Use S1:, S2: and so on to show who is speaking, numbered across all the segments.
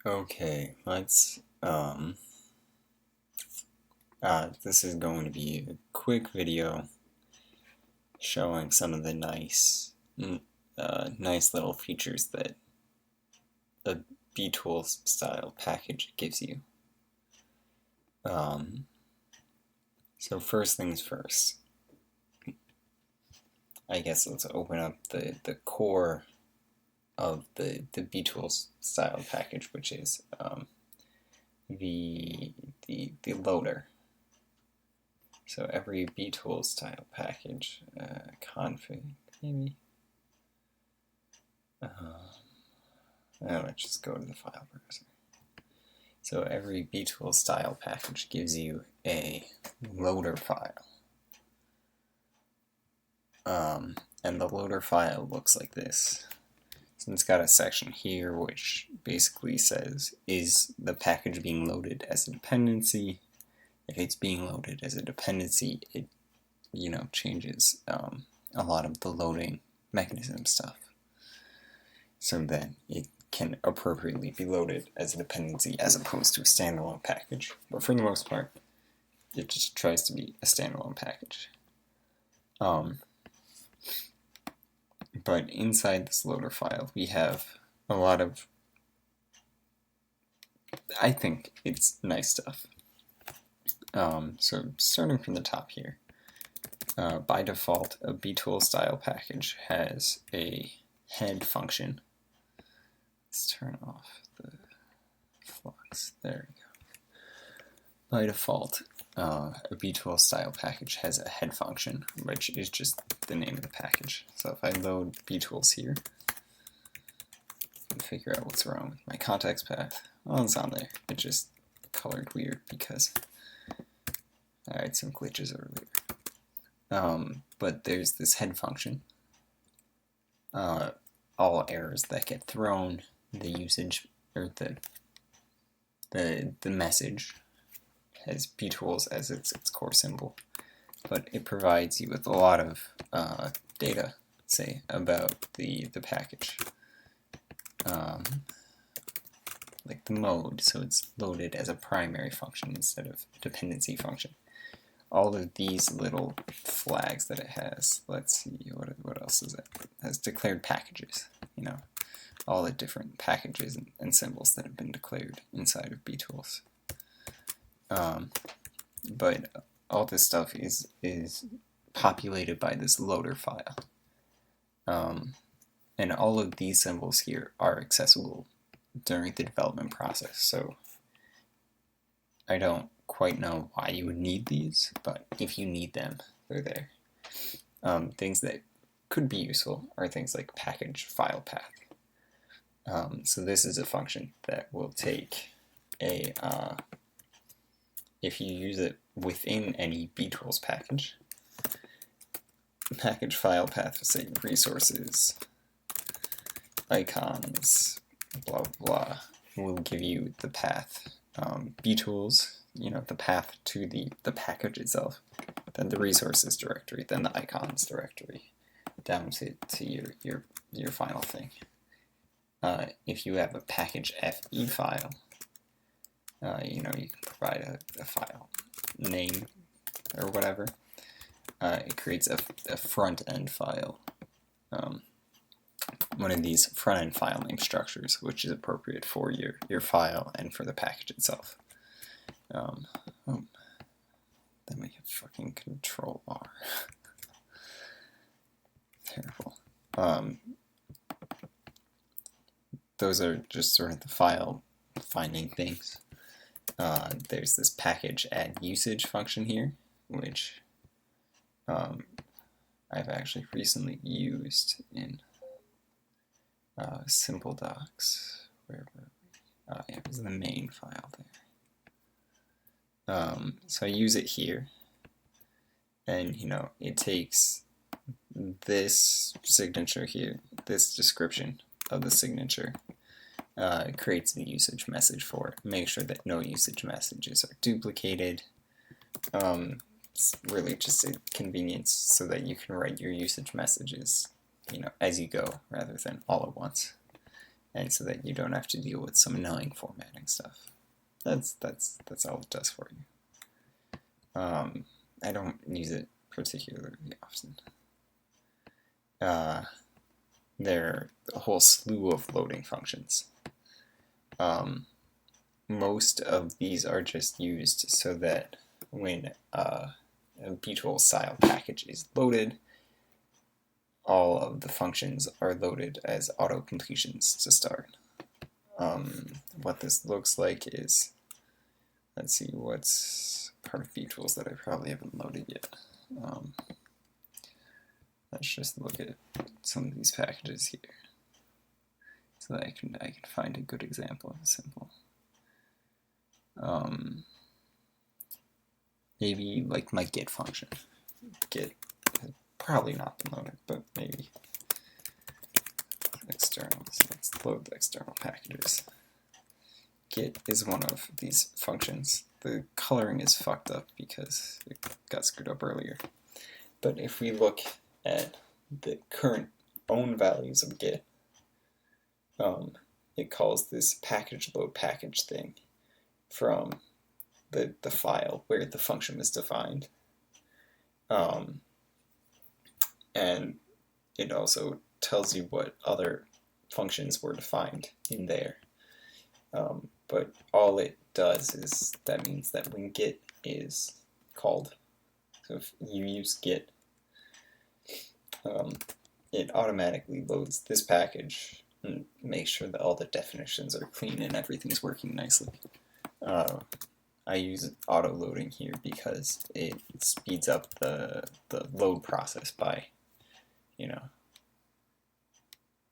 S1: Okay, this is going to be a quick video showing some of the nice little features that a BTools style package gives you. So first things first, I guess let's open up the core of the BTools style package, which is the loader. So every BTools style package config maybe. Let's just go to the file browser. So every BTools style package gives you a loader file. And the loader file looks like this. So it's got a section here which basically says, is the package being loaded as a dependency? If it's being loaded as a dependency, it changes a lot of the loading mechanism stuff, so that it can appropriately be loaded as a dependency as opposed to a standalone package. But for the most part, it just tries to be a standalone package. But inside this loader file, we have a lot of, I think it's nice stuff. So starting from the top here, by default, a BTools style package has a head function. Let's turn off the flux. There we go. By default, a BTools style package has a head function, which is just the name of the package. So if I load BTools here and figure out what's wrong with my context path, well, it's on there. It just colored weird because I had some glitches earlier. But there's this head function. All errors that get thrown, the usage, or the message has BTools as its core symbol, but it provides you with a lot of data, say, about the package. Like the mode, so it's loaded as a primary function instead of a dependency function. All of these little flags that it has, let's see, what else is it? It has declared packages, all the different packages and symbols that have been declared inside of BTools. But all this stuff is populated by this loader file. And all of these symbols here are accessible during the development process, so I don't quite know why you would need these, but if you need them, they're there. Things that could be useful are things like package file path. So this is a function that will take a, if you use it within any BTools package file path will say resources, icons, blah blah, will give you the path. BTools, the path to the package itself, then the resources directory, then the icons directory, down to your final thing. If you have a package FE file, you can provide a file name or whatever. It creates a front-end file, one of these front-end file name structures, which is appropriate for your file and for the package itself. Then we get fucking Control R. Terrible. Those are just sort of the file finding things. There's this package add usage function here, which I've actually recently used in simple docs. Where were we? Yeah, it was the main file there. So I use it here, and it takes this signature here, this description of the signature, creates the usage message for it. Make sure that no usage messages are duplicated. It's really just a convenience so that you can write your usage messages, as you go, rather than all at once. and so that you don't have to deal with some annoying formatting stuff. That's all it does for you. I don't use it particularly often. There are a whole slew of loading functions. Most of these are just used so that when a BTools style package is loaded, all of the functions are loaded as auto completions to start. What this looks like is, let's see, what's part of BTools that I probably haven't loaded yet. Let's just look at some of these packages here, so that I can find a good example of a simple. Maybe like my get function. Get has probably not been loaded, but maybe. External, so let's load the external packages. Get is one of these functions. The coloring is fucked up because it got screwed up earlier. But if we look at the current own values of get, it calls this package load package thing from the file where the function was defined. And it also tells you what other functions were defined in there. But all it does is, that means that when get is called, so if you use get, it automatically loads this package and makes sure that all the definitions are clean and everything's working nicely. I use auto loading here because it speeds up the load process by,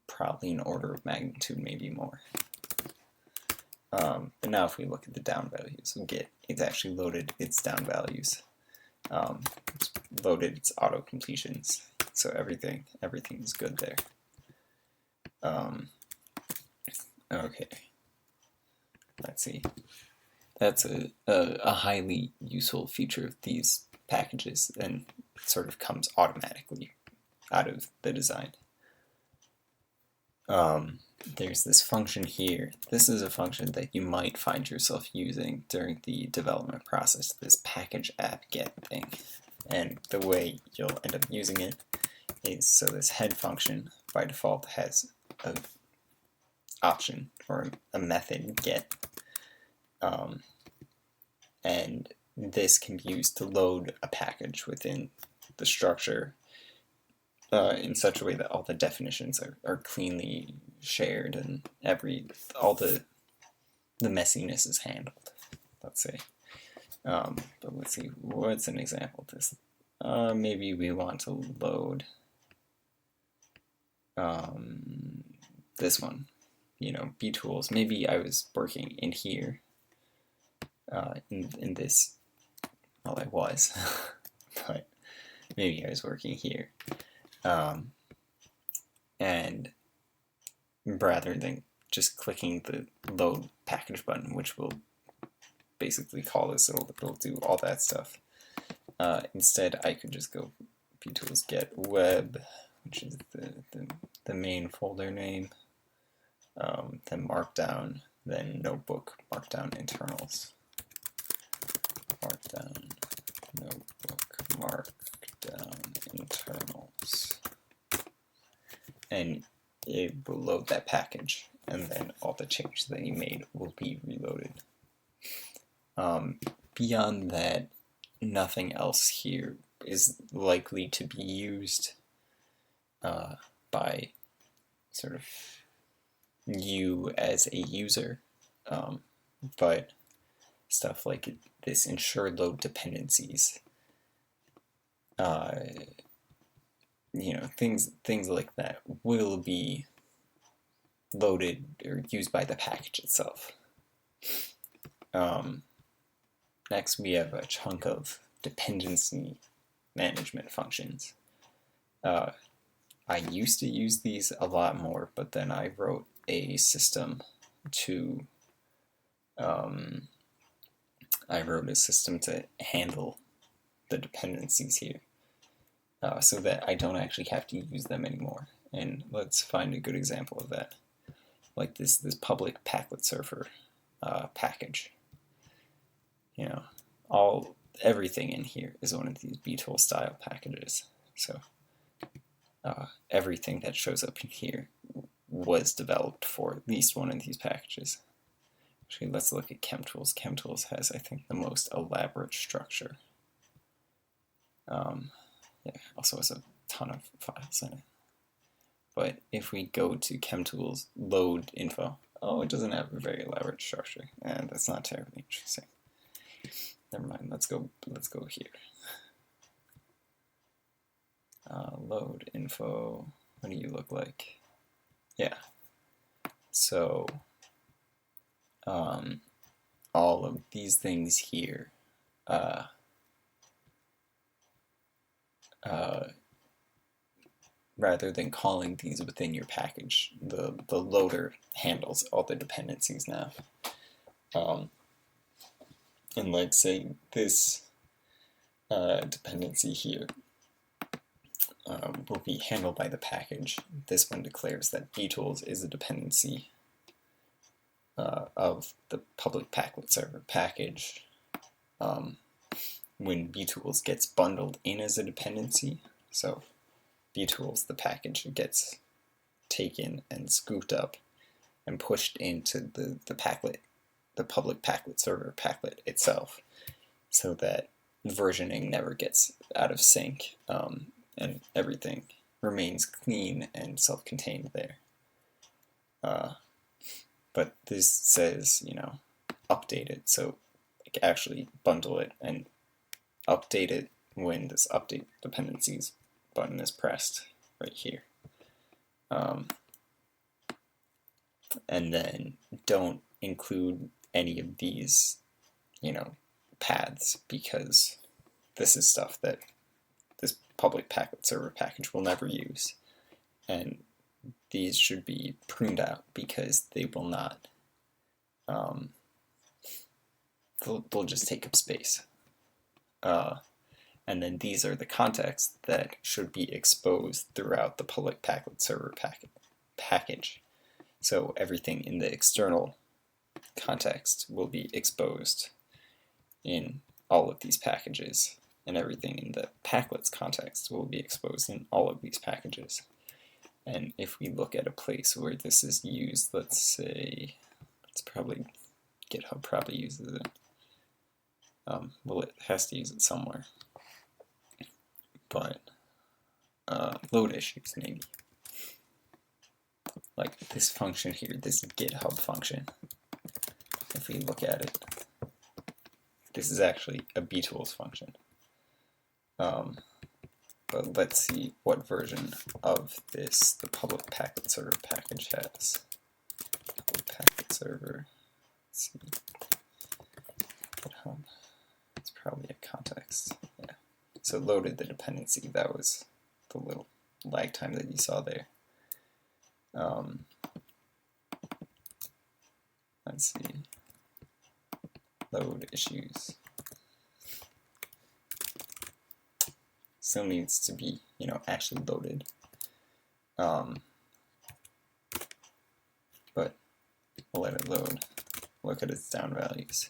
S1: probably an order of magnitude, maybe more. But now if we look at the down values of get, it's actually loaded its down values. It's loaded its auto completions, so everything is good there. Okay, let's see. That's a highly useful feature of these packages, and sort of comes automatically out of the design. There's this function here. This is a function that you might find yourself using during the development process, this package app get thing. And the way you'll end up using it is, so this head function by default has an option or a method get, and this can be used to load a package within the structure in such a way that all the definitions are cleanly shared and all the messiness is handled, let's say. But let's see, what's an example of this? Maybe we want to load this one, BTools. Maybe I was working in here, in this, well, I was, but maybe I was working here. And rather than just clicking the load package button, which will basically call this, it'll do all that stuff. Instead, I could just go BTools get web, which is the main folder name, then markdown, then notebook, markdown internals, markdown, notebook, markdown internals, and it will load that package, and then all the changes that you made will be reloaded. Beyond that, nothing else here is likely to be used by sort of you as a user, but stuff like this ensure load dependencies, things like that will be loaded or used by the package itself. Next, we have a chunk of dependency management functions. I used to use these a lot more, but then I wrote a system to handle the dependencies here, so that I don't actually have to use them anymore. And let's find a good example of that. like this public Packlet server package. You know, everything in here is one of these BTools style packages. So everything that shows up in here was developed for at least one of these packages. Actually, let's look at ChemTools. ChemTools has, I think, the most elaborate structure. Yeah, also has a ton of files in it. But if we go to ChemTools load info, oh, it doesn't have a very elaborate structure, and that's not terribly interesting. Never mind. Let's go here. Load info. What do you look like? Yeah. So all of these things here rather than calling these within your package, the loader handles all the dependencies now. And like say this dependency here will be handled by the package. This one declares that BTools is a dependency of the public Packlet server package. When BTools gets bundled in as a dependency, so BTools, the package, gets taken and scooped up and pushed into the public Packlet server Packlet itself, so that versioning never gets out of sync, and everything remains clean and self-contained there. But this says, you know, update it, so like actually bundle it and update it when this update dependencies button is pressed right here. And then don't include any of these, you know, paths, because this is stuff that this public Packlet server package will never use. And these should be pruned out because they will not, they'll just take up space. And then these are the contexts that should be exposed throughout the public Packlet server package. So everything in the external context will be exposed in all of these packages, and everything in the Packlets context will be exposed in all of these packages. And if we look at a place where this is used, let's say, GitHub probably uses it. Well, it has to use it somewhere. But load issues, maybe. Like this function here, this GitHub function. If we look at it, this is actually a BTools function. But let's see what version of this the public Packlet server package has. Public Packlet server. Let's see. GitHub. It's probably a context. Yeah. So it loaded the dependency. That was the little lag time that you saw there. Let's see. Load issues. Still needs to be, you know, actually loaded. But we'll let it load. Look at its down values.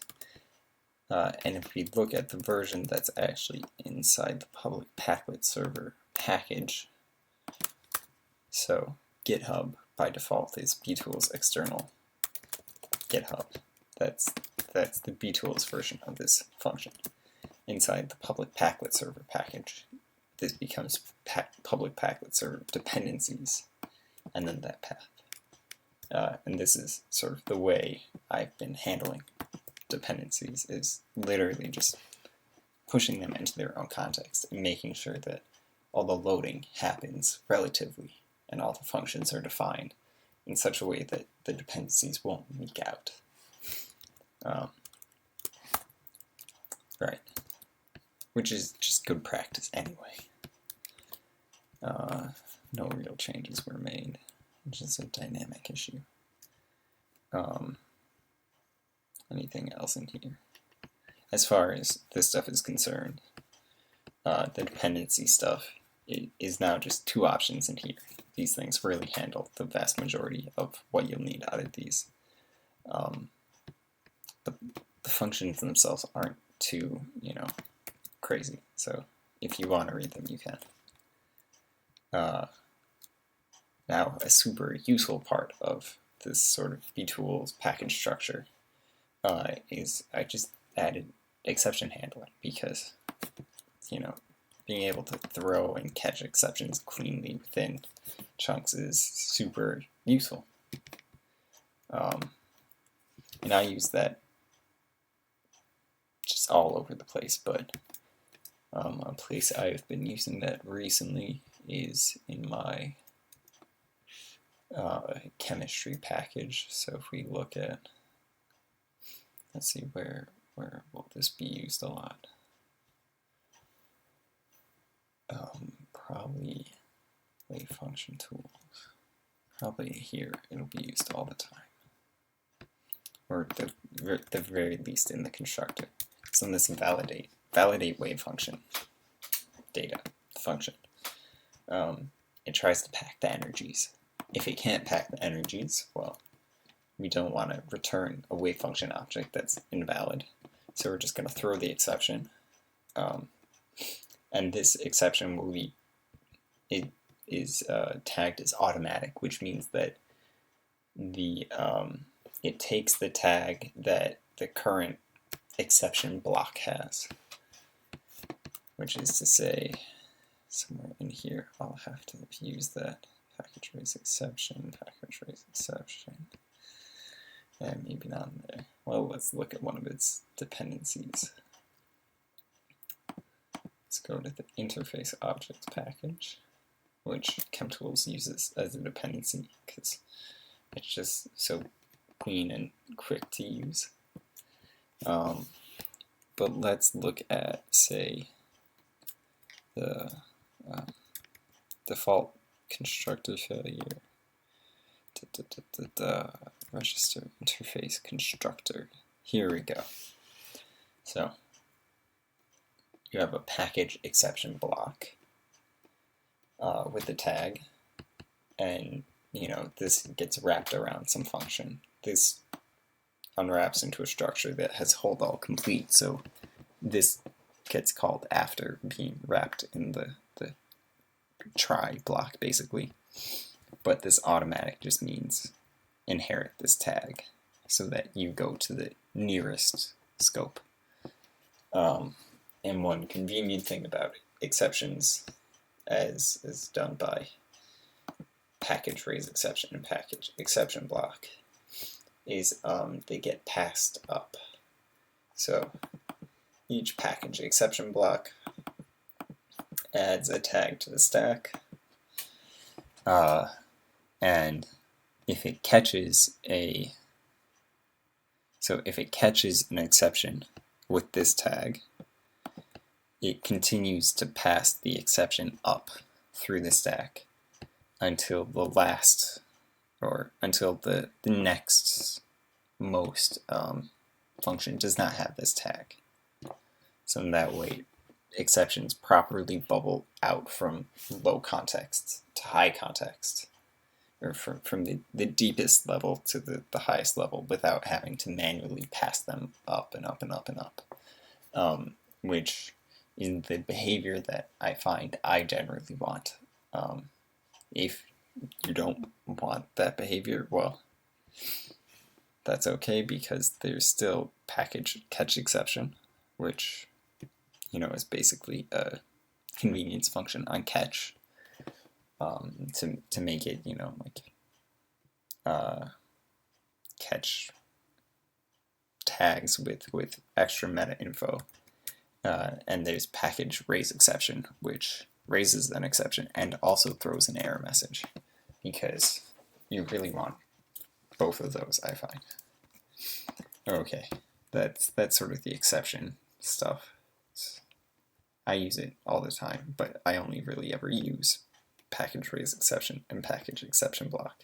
S1: And if we look at the version that's actually inside the public Packlet server package, so GitHub by default is BTools external GitHub. That's the BTools version of this function. Inside the public Packlet server package, this becomes public Packlet server dependencies, and then that path. And this is sort of the way I've been handling dependencies, is literally just pushing them into their own context and making sure that all the loading happens relatively and all the functions are defined in such a way that the dependencies won't leak out. Right. Which is just good practice anyway. No real changes were made. It's just a dynamic issue. Anything else in here? As far as this stuff is concerned, the dependency stuff it is now just two options in here. These things really handle the vast majority of what you'll need out of these. The functions themselves aren't too, crazy. So if you want to read them, you can. Now, a super useful part of this sort of BTools package structure is I just added exception handling because, being able to throw and catch exceptions cleanly within chunks is super useful. And I use that just all over the place, but a place I've been using that recently is in my chemistry package. So if we look at, let's see, where will this be used a lot? Probably wave function tools. Probably here it'll be used all the time, or the very least in the constructor. So in this validate wave function data function, it tries to pack the energies. If it can't pack the energies, well, we don't want to return a wave function object that's invalid. So we're just going to throw the exception. And this exception will be, it is tagged as automatic, which means that it takes the tag that the current exception block has, which is to say, somewhere in here, I'll have to use that package raise exception, and maybe not in there. Well, let's look at one of its dependencies. Let's go to the interface objects package, which BTools uses as a dependency because it's just so clean and quick to use. But let's look at, say, the default constructor failure, register interface constructor. Here we go. So you have a package exception block with the tag, and this gets wrapped around some function. This unwraps into a structure that has hold all complete, so this gets called after being wrapped in the try block, basically. But this automatic just means inherit this tag so that you go to the nearest scope. And one convenient thing about exceptions, as done by package raise exception and package exception block, is they get passed up. So each package exception block adds a tag to the stack, and if it catches an exception with this tag, it continues to pass the exception up through the stack until the next most function does not have this tag. So in that way, exceptions properly bubble out from low context to high context, or from the deepest level to the highest level without having to manually pass them up and up and up and up, which is the behavior that I find I generally want. If you don't want that behavior, well, that's okay, because there's still package catch exception, which is basically a convenience function on catch, to make it catch tags with extra meta info, and there's package raise exception, which raises an exception and also throws an error message, because you really want both of those, I find. Okay, that's sort of the exception stuff. I use it all the time, but I only really ever use package raise exception and package exception block.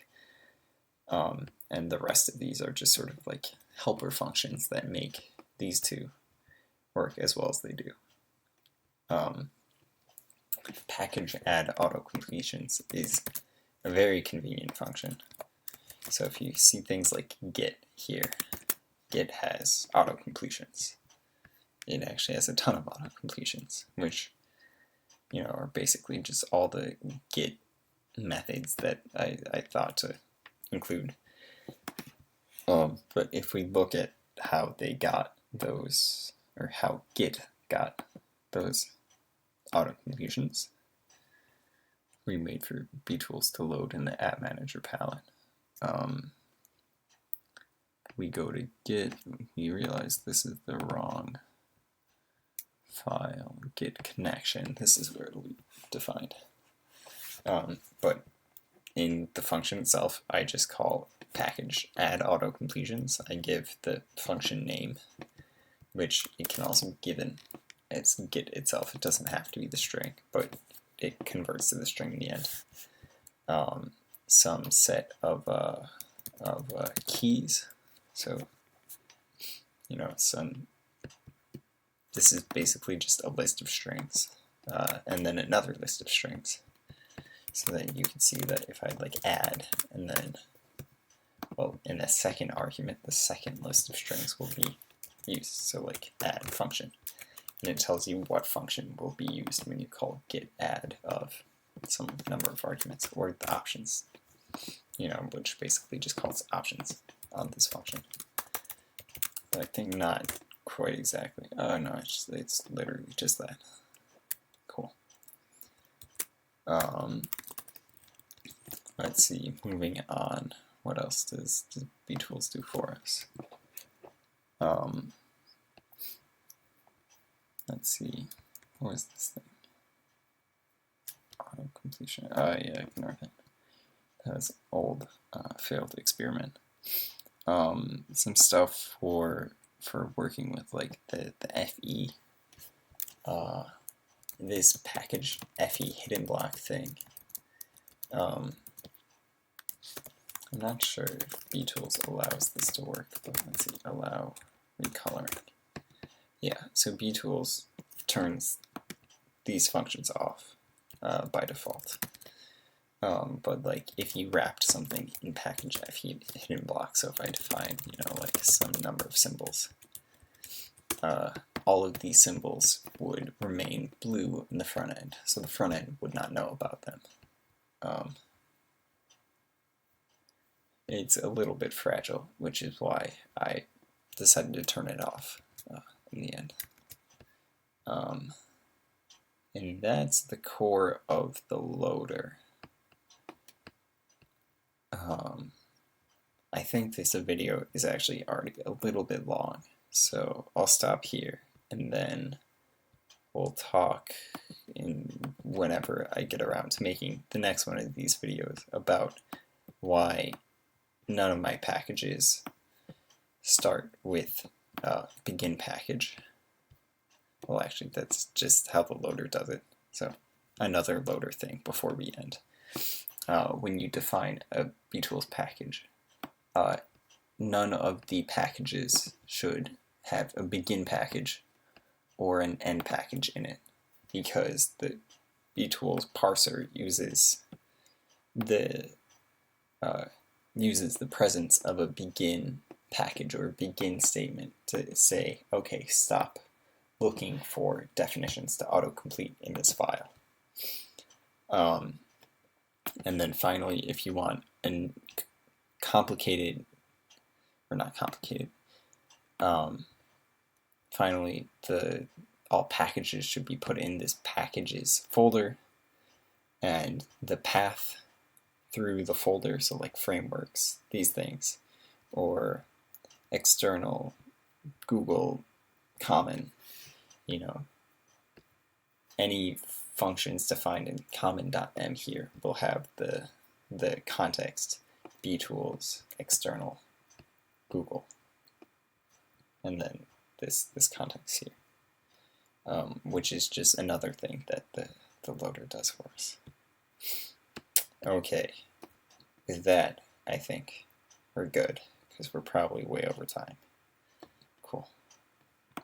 S1: And the rest of these are just sort of like helper functions that make these two work as well as they do. package add autocompletions is a very convenient function. So if you see things like git here, git has autocompletions. It actually has a ton of autocompletions, which, you know, are basically just all the git methods that I thought to include. But if we look at how they got those, or how git got those autocompletions, we wait for BTools to load in the App Manager palette. We go to git, we realize this is the wrong file, git connection, this is where it'll be defined. But in the function itself, I just call package add autocompletions. I give the function name, which it can also be given as git itself. It doesn't have to be the string, but it converts to the string in the end. Some set of keys. So, you know, this is basically just a list of strings, and then another list of strings. So that you can see that if I like add, and then, well, in the second argument, the second list of strings will be used. So like add function, and it tells you what function will be used when you call git add of some number of arguments, or the options, you know, which basically just calls options on this function. But I think not quite exactly. Oh no, it's literally just that. Cool. Let's see, moving on, what else does BTools do for us? Let's see, what was this thing? Auto completion. Oh yeah, ignore that. That was old, failed experiment. Some stuff for working with like the FE, this package FE hidden block thing. I'm not sure if BTools allows this to work, but let's see, allow recoloring. Yeah, so BTools turns these functions off by default. But like if you wrapped something in package FE hidden block, so if I define, you know, like some number of symbols, all of these symbols would remain blue in the front end, so the front end would not know about them. It's a little bit fragile, which is why I decided to turn it off in the end. And that's the core of the loader. I think this video is actually already a little bit long, so I'll stop here, and then we'll talk whenever I get around to making the next one of these videos about why none of my packages start with begin package. Well, actually, that's just how the loader does it. So another loader thing before we end. When you define a BTools package, none of the packages should have a begin package or an end package in it, because the BTools parser uses the presence of a begin package or begin statement to say, okay, stop looking for definitions to autocomplete in this file. And then finally, if you want a complicated, or not complicated, finally, all packages should be put in this packages folder, and the path through the folder, so like frameworks, these things, or external Google common, you know, any functions defined in common.m here will have the context BTools external Google, and then this context here, which is just another thing that the loader does for us. Okay, with that, I think we're good, because we're probably way over time.